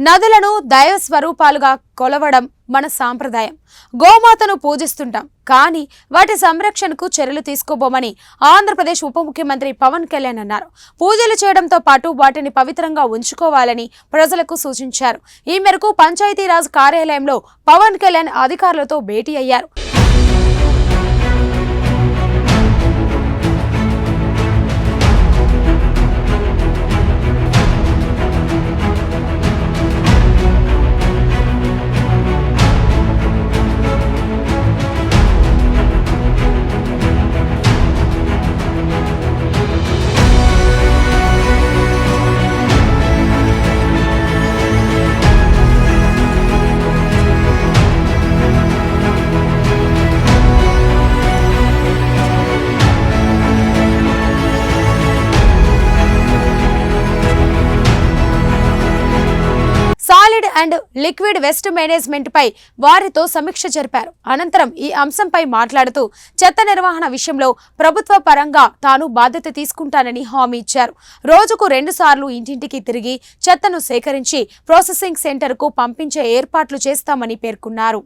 నదులను దైవ స్వరూపాలుగా కొలవడం మన సాంప్రదాయం. గోమాతను పూజిస్తుంటాం, కానీ వాటి సంరక్షణకు చర్యలు తీసుకోబోమని ఆంధ్రప్రదేశ్ ఉప ముఖ్యమంత్రి పవన్ కళ్యాణ్ అన్నారు. పూజలు చేయడంతో పాటు వాటిని పవిత్రంగా ఉంచుకోవాలని ప్రజలకు సూచించారు. ఈ మేరకు పంచాయతీరాజ్ కార్యాలయంలో పవన్ కళ్యాణ్ అధికారులతో భేటీ అయ్యారు. Solid and liquid waste management పై వారితో సమీక్ష జరిపారు. అనంతరం ఈ అంశంపై మాట్లాడుతూ చెత్త నిర్వహణ విషయంలో ప్రభుత్వ పరంగా తాను బాధ్యత తీసుకుంటానని హామీ ఇచ్చారు. రోజుకు 2 సార్లు ఇంటింటికి తిరిగి చెత్తను సేకరించి ప్రాసెసింగ్ సెంటర్కు పంపించే ఏర్పాట్లు చేస్తామని పేర్కొన్నారు.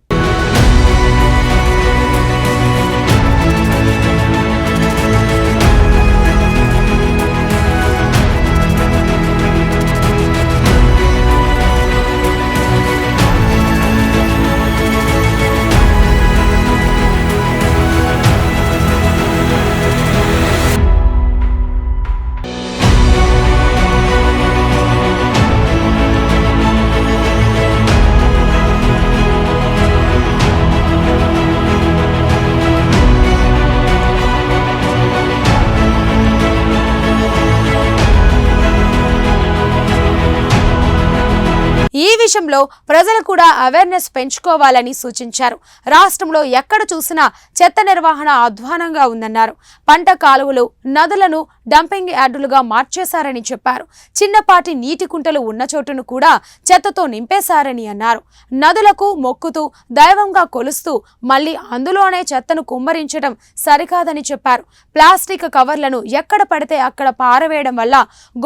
ఈ విషయంలో ప్రజలు కూడా అవేర్నెస్ పెంచుకోవాలని సూచించారు. రాష్ట్రంలో ఎక్కడ చూసినా చెత్త నిర్వహణ అధ్వానంగా ఉందన్నారు. పంట కాలువలు, నదులను డంపింగ్ యార్డులుగా మార్చేశారని చెప్పారు. చిన్నపాటి నీటి కుంటలు ఉన్న చోటును కూడా చెత్తతో నింపేశారని అన్నారు. నదులకు మొక్కుతూ దైవంగా కొలుస్తూ మళ్లీ అందులోనే చెత్తను కుమ్మరించడం సరికాదని చెప్పారు. ప్లాస్టిక్ కవర్లను ఎక్కడ పడితే అక్కడ పారవేయడం వల్ల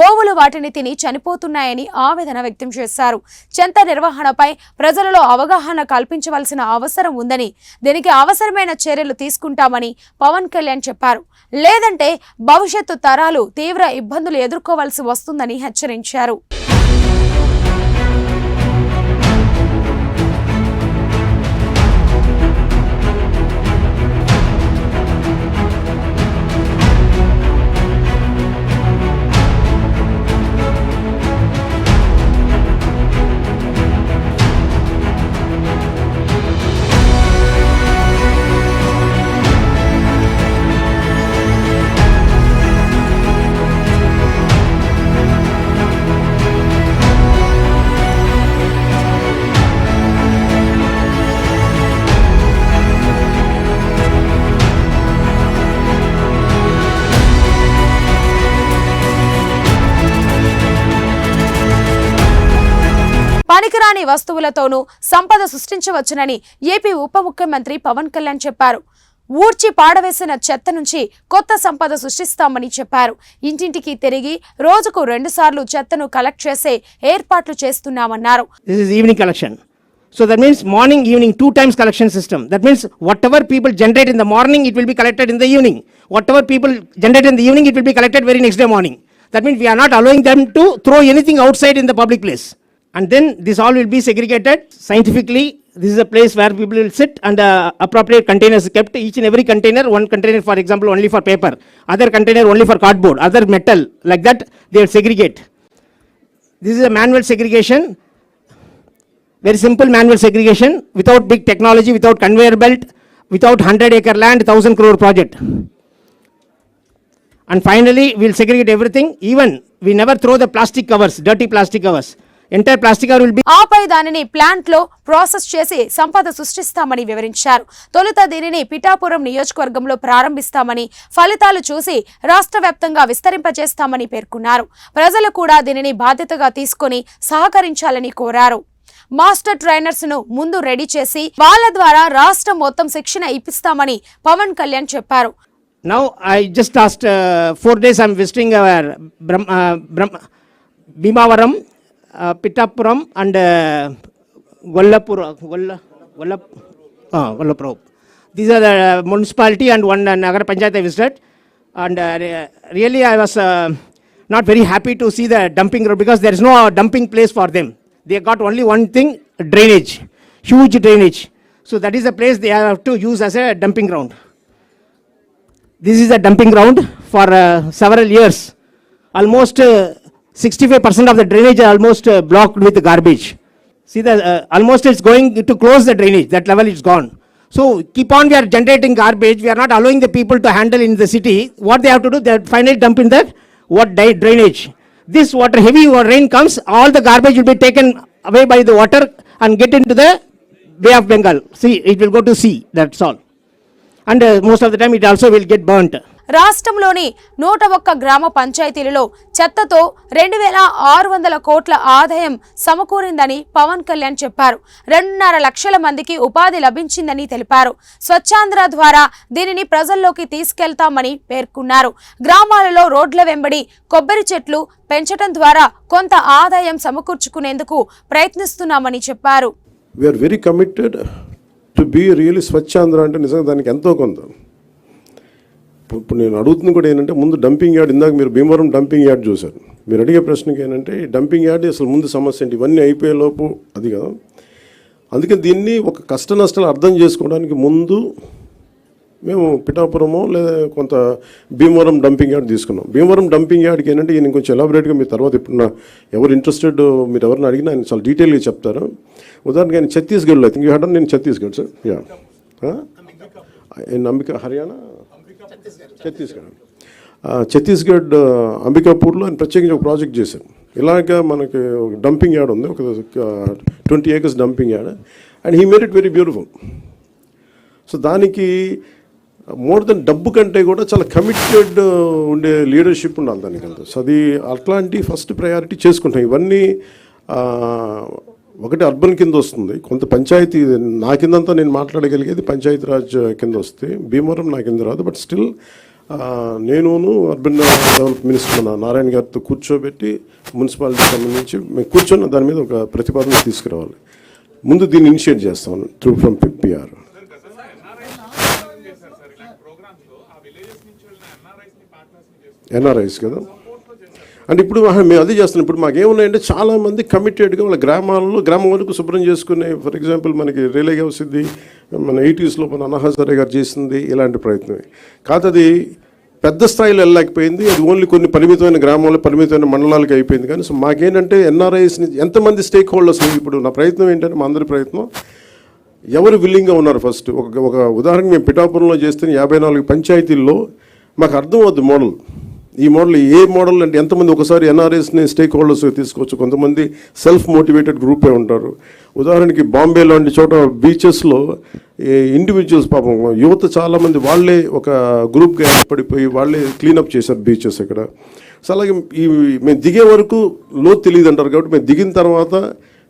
గోవులు వాటిని తిని చనిపోతున్నాయని ఆవేదన వ్యక్తం చేశారు. చెత్త నిర్వహణపై ప్రజలలో అవగాహన కల్పించవలసిన అవసరం ఉందని, దీనికి అవసరమైన చర్యలు తీసుకుంటామని పవన్ కళ్యాణ్ చెప్పారు. లేదంటే భవిష్యత్తు తరాలు తీవ్ర ఇబ్బందులు ఎదుర్కోవాల్సి వస్తుందని హెచ్చరించారు. పనికిరాని వస్తువులతోనూ సంపద సృష్టించవచ్చునని ఏపీ ఉప ముఖ్యమంత్రి పవన్ కళ్యాణ్ చెప్పారు. ఊడ్చి పాడవేసిన చెత్త నుంచి కొత్త సంపద సృష్టిస్తామని చెప్పారు. ఇంటింటికి తిరిగి రోజుకు 2 సార్లు చెత్తను కలెక్ట్ చేసే ఏర్పాట్లు చేస్తున్నామన్నారు. This is evening collection. So that means morning, evening, 2 times collection system. That means whatever people generate in the morning, it will be collected in the evening. Whatever people generate in the evening, it will be collected very next day morning. That means we are not allowing them to throw anything outside in the public place. And then this all will be segregated scientifically. This is a place where people will sit and appropriate containers kept. Each and every container, one container for example only for paper, other container only for cardboard, other metal, like that they will segregate. This is a manual segregation, very simple manual segregation, without big technology, without conveyor belt, without 100-acre land, 1,000 crore project. And finally we will segregate everything. Even we never throw the plastic covers, dirty plastic covers. Entire plastic cover will be. ఆపై దానిని plant లో process చేసి సంపద సృష్టిస్తామని వివరించారు. తొలుత దీనిని పిఠాపురం నియోజకవర్గంలో ప్రారంభిస్తామని, ఫలితాలు చూసి రాష్ట్ర వ్యాప్తంగా విస్తరింపజేస్తామని పేర్కొన్నారు. ప్రజలు కూడా దీనిని బాధ్యతగా తీసుకొని సహకరించాలని కోరారు. మాస్టర్ ట్రైనర్స్ ను ముందు రెడీ చేసి వాళ్ళ ద్వారా రాష్ట్రం మొత్తం శిక్షణ ఇప్పిస్తామని పవన్ కళ్యాణ్ చెప్పారు. Now I just last 4 days I am visiting our Bhimavaram Pittapuram and Gollapuram. These are the municipality and one Nagar Panchayat I visited. And really I was not very happy to see the dumping road because there is no dumping place for them. They got only one thing, drainage, huge drainage. So that is the place they have to use as a dumping ground. This is a dumping ground for several years. Almost 65% of the drainage are almost blocked with garbage. See, almost it's going to close the drainage. That level is gone. So keep on we are generating garbage. We are not allowing the people to handle in the city. What they have to do, they finally dump in that drainage. This water, heavy rain comes, all the garbage will be taken away by the water and get into the Bay of Bengal. See, it will go to sea. That's all. And most of the time it also will get burnt. రాష్ట్రంలోని 101 గ్రామ పంచాయతీలలో చెత్తతో 2,600 కోట్ల ఆదాయం సమకూరిందని పవన్ కళ్యాణ్ చెప్పారు. 2.5 లక్షల మందికి ఉపాధి లభించిందని తెలిపారు. స్వచ్ఛాంధ్ర ద్వారా దీనిని ప్రజల్లోకి తీసుకెళ్తామని పేర్కొన్నారు. గ్రామాలలో రోడ్ల వెంబడి కొబ్బరి చెట్లు పెంచడం ద్వారా కొంత ఆదాయం సమకూర్చుకునేందుకు ప్రయత్నిస్తున్నామని చెప్పారు. We are very committed to be really Swachhandhra అంటే నిజంగా దానికి ఎంతో కొంత. ఇప్పుడు నేను అడుగుతుంది కూడా ఏంటంటే ముందు డంపింగ్ యార్డ్, ఇందాక మీరు భీమవరం డంపింగ్ యార్డ్ చూశారు. మీరు అడిగే ప్రశ్నకి ఏంటంటే ఈ డంపింగ్ యార్డ్ అసలు ముందు సమస్య ఏంటి, ఇవన్నీ అయిపోయేలోపు అది కదా. అందుకే దీన్ని ఒక కష్ట నష్టాలు అర్థం చేసుకోవడానికి ముందు మేము పిఠాపురమో లేదా కొంత భీమవరం డంపింగ్ యార్డ్ తీసుకున్నాం. భీమవరం డంపింగ్ యార్డ్కి ఏంటంటే నేను కొంచెం ఎలాబరేట్గా మీ తర్వాత ఇప్పుడు ఎవరు ఇంట్రెస్టెడ్ మీరు ఎవరిని అడిగినా ఆయన చాలా డీటెయిల్గా చెప్తారు. ఉదాహరణకి ఆయన ఛత్తీస్గఢ్లో ఐ థింక్ యూ హ్యాడ్ నేను ఛత్తీస్గఢ్ సార్ అంబికా హర్యానా ఛత్తీస్గఢ్ అంబికాపూర్లో ఆయన ప్రత్యేకించి ఒక ప్రాజెక్ట్ చేశారు. ఇలాగ మనకి ఒక డంపింగ్ యార్డ్ ఉంది, ఒక 20 acres dumping yard, and he made it very beautiful. So దానికి మోర్ దెన్ డబ్బు కంటే కూడా చాలా కమిటెడ్ ఉండే లీడర్షిప్ ఉండాలి దానికి అంతా. సో అది అట్లాంటి ఫస్ట్ ప్రయారిటీ చేసుకుంటాం. ఇవన్నీ ఒకటి అర్బన్ కింద వస్తుంది, కొంత పంచాయతీ నా కిందంతా నేను మాట్లాడగలిగేది పంచాయతీ రాజ్ కింద వస్తే, భీమవరం నా కింద రాదు. బట్ స్టిల్ నేను అర్బన్ డెవలప్ మినిస్టర్ నారాయణ గారితో కూర్చోబెట్టి మున్సిపాలిటీ సంబంధించి మేము కూర్చొని దాని మీద ఒక ప్రతిపాదన తీసుకురావాలి. ముందు దీన్ని ఇనిషియేట్ చేస్తాను త్రూ ఫ్రమ్ పిఆర్. ఎన్ఆర్ఐస్ కదా. అంటే ఇప్పుడు మేము అదే చేస్తున్నాం. ఇప్పుడు మాకేమున్నాయంటే చాలామంది కమిటెడ్గా వాళ్ళ గ్రామాల్లో గ్రామం వరకు శుభ్రం చేసుకునే, ఫర్ ఎగ్జాంపుల్ మనకి రిలే హౌస్ది మన 80s మన అన్నహాసరే గారు చేసింది ఇలాంటి ప్రయత్నమే కాదు. అది పెద్ద స్థాయిలో వెళ్ళలేకపోయింది. అది ఓన్లీ కొన్ని పరిమితమైన గ్రామాల్లో పరిమితమైన మండలాలకి అయిపోయింది. కానీ సో మాకేంటంటే ఎన్ఆర్ఐస్ని ఎంతమంది స్టేక్ హోల్డర్స్, ఇప్పుడు నా ప్రయత్నం ఏంటంటే మా అందరి ప్రయత్నం ఎవరు విల్లింగ్గా ఉన్నారు. ఫస్ట్ ఒక ఉదాహరణకి మేము పిఠాపురంలో చేస్తే 54 పంచాయతీల్లో మాకు అర్థం అవుద్ది మోడల్. ఈ మోడల్ ఏ మోడల్ అంటే ఎంతమంది ఒకసారి ఎన్ఆర్ఎస్ని స్టేక్ హోల్డర్స్ తీసుకోవచ్చు. కొంతమంది సెల్ఫ్ మోటివేటెడ్ గ్రూపే ఉంటారు. ఉదాహరణకి బాంబే లాంటి చోట బీచెస్లో ఇండివిజువల్స్ పాపం యువత చాలామంది వాళ్ళే ఒక గ్రూప్గా ఏర్పడిపోయి వాళ్ళే క్లీనప్ చేశారు బీచెస్ ఇక్కడ. సో అలాగే మేము దిగే వరకు లోతు తెలియదు అంటారు. కాబట్టి మేము దిగిన తర్వాత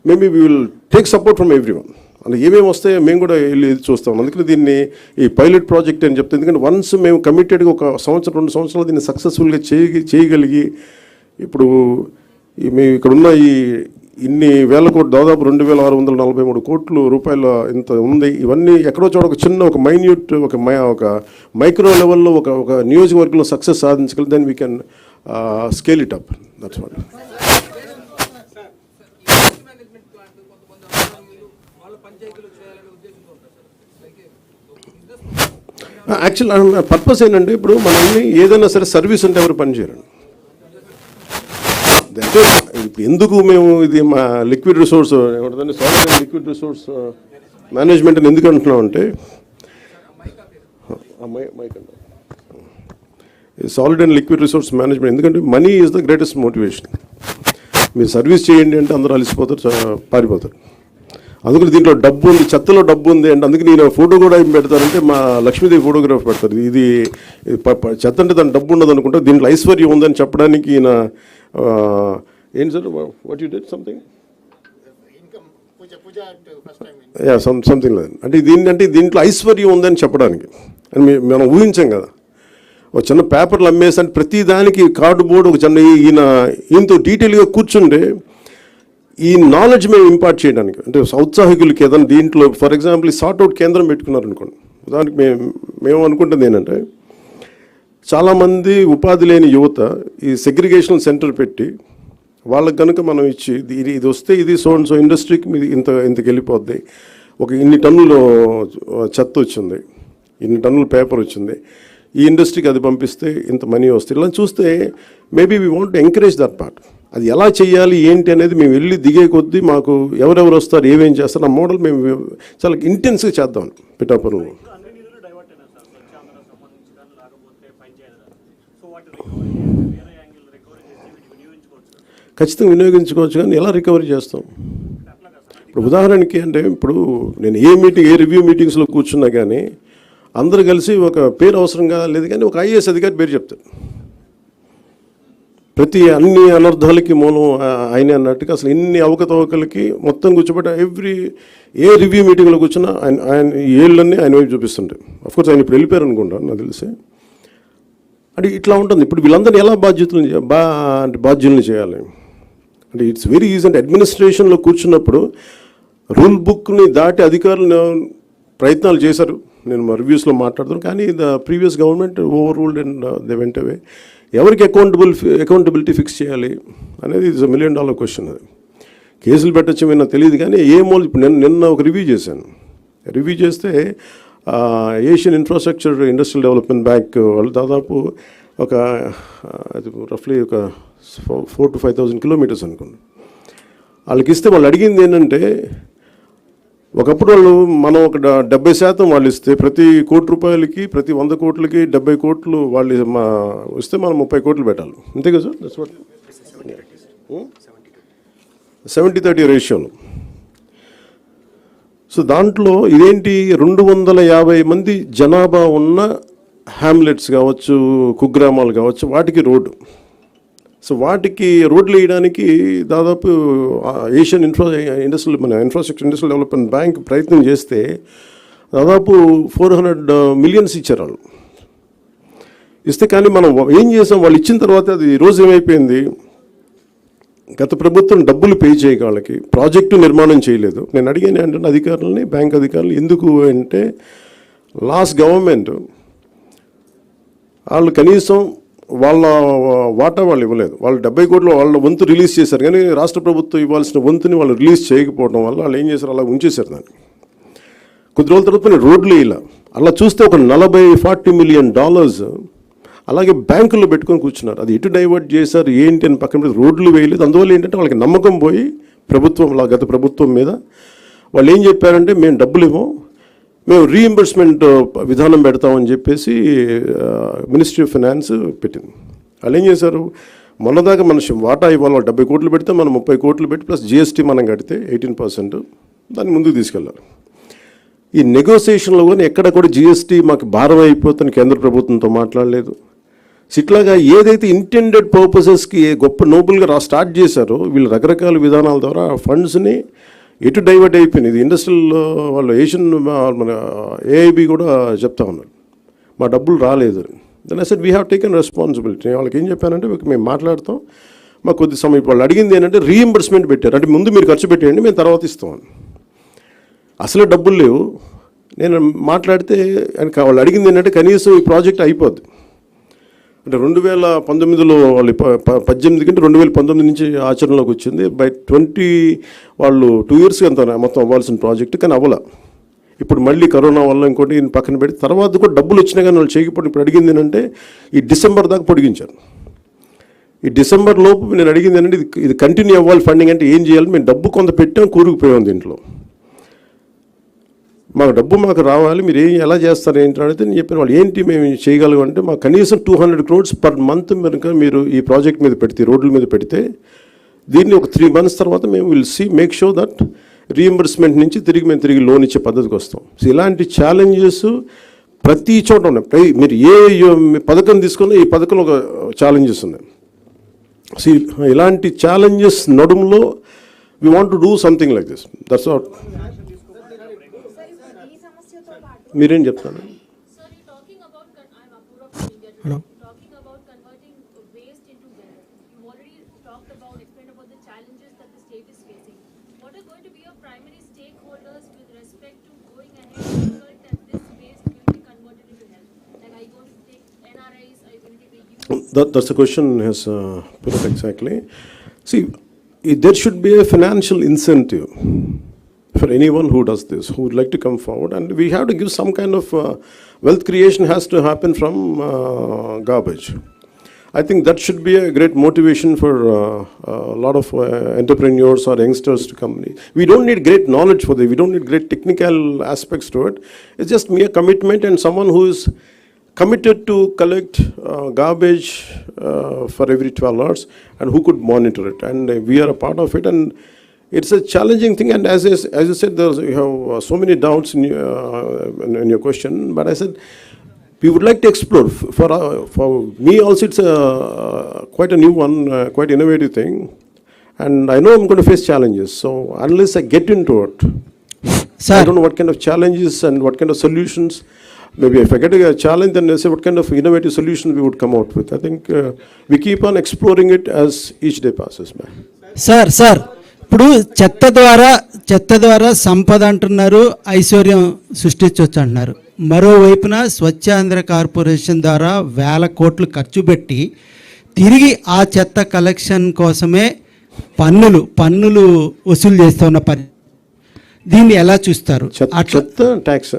maybe we will take support from every one. అలా ఏమేమి వస్తాయో మేము కూడా వెళ్ళి చూస్తాం. అందుకని దీన్ని ఈ పైలట్ ప్రాజెక్ట్ అని చెప్తాం. ఎందుకంటే వన్స్ మేము కమిటెడ్గా ఒక 1-2 సంవత్సరాలు దీన్ని సక్సెస్ఫుల్గా చేయగలిగి ఇప్పుడు మేము ఇక్కడ ఉన్న ఇన్ని వేల కోట్లు, దాదాపు 2,643 కోట్ల రూపాయల ఇంత ఉంది. ఇవన్నీ ఎక్కడో చోట ఒక చిన్న ఒక మైన్యూట్ ఒక మైక్రో లెవెల్లో ఒక నియోజకవర్గంలో సక్సెస్ సాధించగలిగి then we can scale it up. That's what. Actual purpose ఏంటంటే ఇప్పుడు మనల్ని ఏదైనా సరే సర్వీస్ అంటే ఎవరు పనిచేయరండి. అంటే ఇప్పుడు ఎందుకు మేము ఇది మా లిక్విడ్ రిసోర్స్ ఏమంటుందండి solid and liquid resource management అని ఎందుకు అంటున్నాం అంటే solid and liquid resource management ఎందుకంటే money is the greatest motivation. మీరు సర్వీస్ చేయండి అంటే అందరూ అలసిపోతారు, పారిపోతారు. అందుకని దీంట్లో డబ్బు ఉంది, చెత్తలో డబ్బు ఉంది అంటే అందుకే నేను ఫోటో కూడా ఏం పెడతానంటే మా లక్ష్మీదేవి ఫోటోగ్రాఫ్ పెడతారు. ఇది చెత్త అంటే దాని డబ్బు ఉండదు అనుకుంటా, దీంట్లో ఐశ్వర్యం ఉందని చెప్పడానికి ఈయన ఏంటి sir what you did something something లేదు అంటే దీంట్లో ఐశ్వర్యం ఉందని చెప్పడానికి అని మనం ఊహించాం కదా. ఒక చిన్న పేపర్లు అమ్మేసి అంటే ప్రతి దానికి కార్డు బోర్డు ఒక చిన్న ఈయనతో డీటెయిల్గా కూర్చుంటే ఈ నాలెడ్జ్ మేము ఇంపార్ట్ చేయడానికి, అంటే ఔత్సాహికులకి ఏదైనా దీంట్లో ఫర్ ఎగ్జాంపుల్ సార్ట్అవుట్ కేంద్రం పెట్టుకున్నారనుకోండి, దానికి మేము అనుకుంటుంది ఏంటంటే, చాలామంది ఉపాధి లేని యువత ఈ సెగ్రిగేషన్ సెంటర్ పెట్టి వాళ్ళకి కనుక మనం ఇచ్చి ఇది వస్తే ఇది సో ఇండస్ట్రీకి మీది ఇంతకు వెళ్ళిపోద్ది, ఒక ఇన్ని టన్నులు చెత్త వచ్చింది, ఇన్ని టన్నులు పేపర్ వచ్చింది, ఈ ఇండస్ట్రీకి అది పంపిస్తే ఇంత మనీ వస్తుంది, ఇలా చూస్తే maybe we want encourage that part. అది ఎలా చేయాలి ఏంటి అనేది మేము వెళ్ళి దిగే కొద్దీ మాకు ఎవరెవరు వస్తారు ఏమేం చేస్తారు ఆ మోడల్ మేము చాలా ఇంటెన్స్గా చేద్దాం పిఠాపురంలో. ఖచ్చితంగా వినియోగించుకోవచ్చు, కానీ ఎలా రికవరీ చేస్తాం? ఇప్పుడు ఉదాహరణకి అంటే, ఇప్పుడు నేను ఏ రివ్యూ మీటింగ్స్లో కూర్చున్నా కానీ అందరూ కలిసి ఒక పేరు అవసరంగా లేదు కానీ ఒక ఐఏఎస్ అధికారి పేరు చెప్తారు. ప్రతి అన్ని అనర్థాలకి మూలం ఆయనే అన్నట్టుగా అసలు ఇన్ని అవకతవకలకి మొత్తం కూర్చోబెట్టి ఏ రివ్యూ మీటింగ్లో కూర్చున్నా ఆయన ఏళ్ళన్నీ ఆయన వైపు చూపిస్తుంటారు. అఫ్కోర్స్ ఆయన ఇప్పుడు వెళ్ళిపోయారు అనుకుంటాను నాకు తెలిసి. అంటే ఇట్లా ఉంటుంది. ఇప్పుడు వీళ్ళందరినీ ఎలా బాధ్యుల్ని చేయాలి అంటే ఇట్స్ వెరీ ఈజీ. అంటే అడ్మినిస్ట్రేషన్లో కూర్చున్నప్పుడు రూల్ బుక్ని దాటి అధికారులు ప్రయత్నాలు చేశారు, నేను మా రివ్యూస్లో మాట్లాడుతాను, కానీ the previous government over ruled and they went away. ఎవరికి అకౌంటబిలిటీ ఫిక్స్ చేయాలి అనేది ఇట్స్ $1 million క్వశ్చన్. అది కేసులు పెట్టచ్చు ఏమైనా తెలియదు, కానీ ఇప్పుడు నిన్న ఒక రివ్యూ చేశాను. రివ్యూ చేస్తే Asian infrastructure industrial development bank వాళ్ళు దాదాపు ఒక రఫ్లీ ఒక 4,000 to 5,000 kilometers అనుకోండి, వాళ్ళకి ఇస్తే వాళ్ళు అడిగింది ఏంటంటే, ఒకప్పుడు మనం ఒక 70% వాళ్ళు ఇస్తే ప్రతి ₹1,00,00,000కి ప్రతి 100 కోట్లకి 70 కోట్లు వాళ్ళు ఇస్తే మనం 30 కోట్లు పెట్టాలి, అంతే కదా సార్? దట్స్ వాట్ 70-30 రేషియోలో. సో దాంట్లో ఇదేంటి 250 మంది జనాభా ఉన్న హ్యామ్లెట్స్ కావచ్చు, కుగ్రామాలు కావచ్చు, వాటికి రోడ్డు. సో వాటికి రోడ్లు వేయడానికి దాదాపు Asian infrastructure industrial development bank ప్రయత్నం చేస్తే దాదాపు 400 million ఇచ్చారు వాళ్ళు. ఇస్తే కానీ మనం ఏం చేసాం, వాళ్ళు ఇచ్చిన తర్వాత అది రోజు ఏమైపోయింది, గత ప్రభుత్వం డబ్బులు పే చేయక వాళ్ళకి ప్రాజెక్టు నిర్మాణం చేయలేదు. నేను అడిగాను అంటే అధికారులని, బ్యాంక్ అధికారులు, ఎందుకు అంటే లాస్ట్ గవర్నమెంట్ వాళ్ళు కనీసం వాళ్ళ వాటా వాళ్ళు ఇవ్వలేదు. వాళ్ళు 70 కోట్లు వాళ్ళ వంతు రిలీజ్ చేశారు, కానీ రాష్ట్ర ప్రభుత్వం ఇవ్వాల్సిన వంతుని వాళ్ళు రిలీజ్ చేయకపోవడం వల్ల వాళ్ళు ఏం చేశారు, అలా ఉంచేశారు దాన్ని. కొద్ది రోజుల తర్వాత రోడ్లు ఇలా అలా చూస్తే ఒక $40 million అలాగే బ్యాంకుల్లో పెట్టుకొని కూర్చున్నారు. అది ఎటు డైవర్ట్ చేశారు ఏంటి అని పక్కన పెట్టి రోడ్లు వేయలేదు. అందువల్ల ఏంటంటే వాళ్ళకి నమ్మకం పోయి గత ప్రభుత్వం మీద వాళ్ళు ఏం చెప్పారంటే, మేము డబ్బులు ఇవ్వం, మేము రీఎంబర్స్మెంట్ విధానం పెడతామని చెప్పేసి మినిస్ట్రీ ఆఫ్ ఫైనాన్స్ పెట్టింది. వాళ్ళు ఏం చేశారు, మొన్నదాకా మన వాటా ఇవ్వాలి, 70 కోట్లు పెడితే మనం 30 కోట్లు పెట్టి ప్లస్ జిఎస్టీ మనం కడితే 18% దాన్ని ముందుకు తీసుకెళ్ళారు. ఈ నెగోసియేషన్లో కానీ ఎక్కడ కూడా జిఎస్టీ మాకు భారం అయిపోతుంది కేంద్ర ప్రభుత్వంతో మాట్లాడలేదు. ఇట్లాగా ఏదైతే ఇంటెండెడ్ పర్పసెస్కి గొప్ప నోబుల్గా స్టార్ట్ చేశారో వీళ్ళు రకరకాల విధానాల ద్వారా ఫండ్స్ని ఎటు డైవర్ట్ అయిపోయింది. ఇది ఇండస్ట్రియల్ వాళ్ళు ఏషియన్ మన ఏఐబి కూడా చెప్తా ఉన్నారు, మా డబ్బులు రాలేదు. Then I said we have taken responsibility. వాళ్ళకి ఏం చెప్పానంటే, మేము మాట్లాడతాం, మాకు కొద్ది సమయం వాళ్ళు అడిగింది ఏంటంటే రీఎంబర్స్మెంట్ పెట్టారు, అంటే ముందు మీరు ఖర్చు పెట్టేయండి మేము తర్వాత ఇస్తామని. అసలు డబ్బులు లేవు. నేను మాట్లాడితే వాళ్ళు అడిగింది ఏంటంటే కనీసం ఈ ప్రాజెక్ట్ అయిపోద్ది అంటే 2019లో వాళ్ళు 18 కంటే 2019 నుంచి ఆచరణలోకి వచ్చింది. బై 20 వాళ్ళు 2 years అంత మొత్తం అవ్వాల్సిన ప్రాజెక్టు, కానీ అవ్వాల. ఇప్పుడు మళ్ళీ కరోనా వల్ల ఇంకోటి పక్కన పెట్టి తర్వాత కూడా డబ్బులు వచ్చినా కానీ వాళ్ళు చేయకపోతే ఇప్పుడు అడిగింది ఏంటంటే ఈ డిసెంబర్ దాకా పొడిగించారు. ఈ డిసెంబర్ లోపు నేను అడిగింది ఏంటంటే ఇది కంటిన్యూ అవ్వాలి ఫండింగ్, అంటే ఏం చేయాలి, మేము డబ్బు కొంత పెట్టాం కూరుకుపోయాం దీంట్లో, మాకు డబ్బు మాకు రావాలి, మీరు ఎలా చేస్తారు ఏంటి అడిగితే నేను చెప్పాను, వాళ్ళు ఏంటి మేము చేయగలం అంటే మాకు కనీసం 200 crores per month కనుక మీరు ఈ ప్రాజెక్ట్ మీద పెడితే, రోడ్ల మీద పెడితే దీన్ని ఒక 3 months తర్వాత మేము మేక్ షూర్ దట్ రీఎంబర్స్మెంట్ నుంచి మేము తిరిగి లోన్ ఇచ్చే పద్ధతికి వస్తాం. సో ఇలాంటి ఛాలెంజెస్ ప్రతి చోట ఉన్నాయి. మీరు ఏ పథకం తీసుకున్నా ఈ పథకంలో ఒక ఛాలెంజెస్ ఉన్నాయి. సో ఇలాంటి ఛాలెంజెస్ నడుములో we want to do something like this. That's what. మీరేం చెప్తాను? your primary stakeholders with respect to going ahead and that this waste will be converted into health? Like, are you going to take NRIs? Are you going to take the youth? That's the question has put it exactly. See, there should be a financial incentive for anyone who does this, who would like to come forward, and we have to give some kind of wealth creation has to happen from garbage. I think that should be a great motivation for a lot of entrepreneurs or youngsters to come. We don't need great knowledge for this. We don't need great technical aspects to it. It's just mere commitment and someone who is committed to collect garbage for every 12 hours and who could monitor it. And we are a part of it. And it's a challenging thing. And as you said, you have so many doubts in your question. But I said, we would like to explore. For me also, it's quite a new one, quite innovative thing. And I know I'm going to face challenges. So unless I get into it, Sir. I don't know what kind of challenges and what kind of solutions. Maybe if I get a challenge, then I say what kind of innovative solutions we would come out with. I think we keep on exploring it as each day passes by. Sir ఇప్పుడు చెత్త ద్వారా సంపద అంటున్నారు, ఐశ్వర్యం సృష్టించవచ్చు అంటున్నారు. మరోవైపున Swachhandhra corporation ద్వారా వేల కోట్లు ఖర్చు పెట్టి తిరిగి ఆ చెత్త కలెక్షన్ కోసమే పన్నులు వసూలు చేస్తున్న పని, దీన్ని ఎలా చూస్తారు? చెత్త ట్యాక్స్,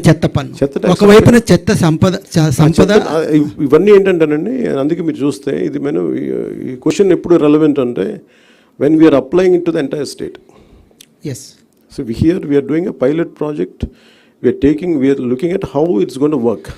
చెత్త పన్ను చెత్త tax. ఒకవైపున చెత్త సంపద ఇవన్నీ ఏంటంటేనండి, అందుకే మీరు చూస్తే ఇది మనం ఈ క్వశ్చన్ ఎప్పుడు రెలవెంట్ అంటే when we are applying it to the entire state. Yes So we are doing a pilot project. We are looking at how it's going to work.